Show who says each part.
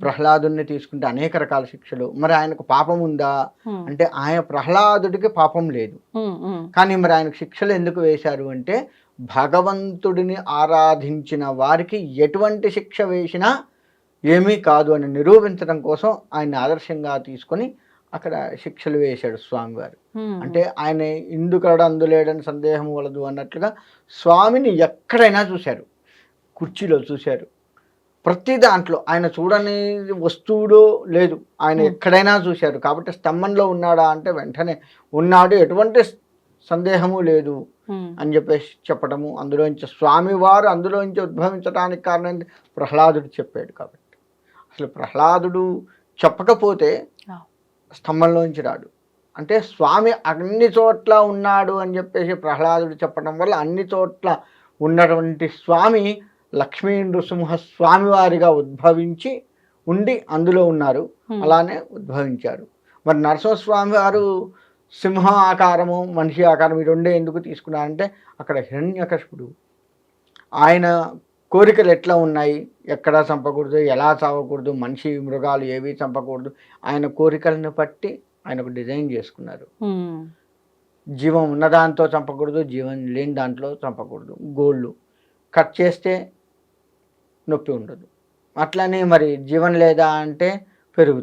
Speaker 1: ప్రహ్లాదుని తీసుకుంటే అనేక రకాల శిక్షలు. మరి ఆయనకు పాపం ఉందా అంటే ఆయన ప్రహ్లాదుడికి పాపం లేదు. కానీ మరి ఆయనకు శిక్షలు ఎందుకు వేశారు అంటే భగవంతుడిని ఆరాధించిన వారికి ఎటువంటి శిక్ష వేసినా ఏమీ కాదు అని నిరూపించడం కోసం ఆయన్ని ఆదర్శంగా తీసుకొని అక్కడ శిక్షలు వేశాడు స్వామివారు. అంటే ఆయన ఇందుకడ అందులేడని సందేహం వలదు అన్నట్లుగా స్వామిని ఎక్కడైనా చూశారు. కుర్చీలో చూశారు, ప్రతి దాంట్లో ఆయన చూడని వస్తువులో లేదు, ఆయన ఎక్కడైనా చూశారు. కాబట్టి స్తంభంలో ఉన్నాడా అంటే వెంటనే ఉన్నాడు, ఎటువంటి సందేహము లేదు అని చెప్పేసి చెప్పడము. అందులోంచి స్వామివారు అందులోంచి ఉద్భవించడానికి కారణం ప్రహ్లాదుడు చెప్పాడు. కాబట్టి అసలు ప్రహ్లాదుడు చెప్పకపోతే స్తంభంలోంచి రాడు. అంటే స్వామి అన్ని చోట్ల ఉన్నాడు అని చెప్పేసి ప్రహ్లాదుడు చెప్పడం వల్ల అన్ని చోట్ల ఉన్నటువంటి స్వామి లక్ష్మీ నృసింహ స్వామివారిగా ఉద్భవించి ఉండి అందులో ఉన్నారు, అలానే ఉద్భవించారు. మరి నరసింహస్వామి వారు సింహ ఆకారము మనిషి ఆకారం ఈ రెండే ఎందుకు తీసుకున్నారంటే అక్కడ హిరణ్యకశిపుడు ఆయన కోరికలు ఎట్లా ఉన్నాయి, ఎక్కడా చంపకూడదు, ఎలా చావకూడదు, మనిషి మృగాలు ఏవి చంపకూడదు, ఆయన కోరికలను బట్టి ఆయనకు డిజైన్ చేసుకున్నారు. జీవం ఉన్న దాంతో చంపకూడదు, జీవం లేని దాంట్లో చంపకూడదు, గోళ్ళు కట్ చేస్తే నొప్పి ఉండదు, అట్లనే మరి జీవం లేదా అంటే పెరుగుతుంది.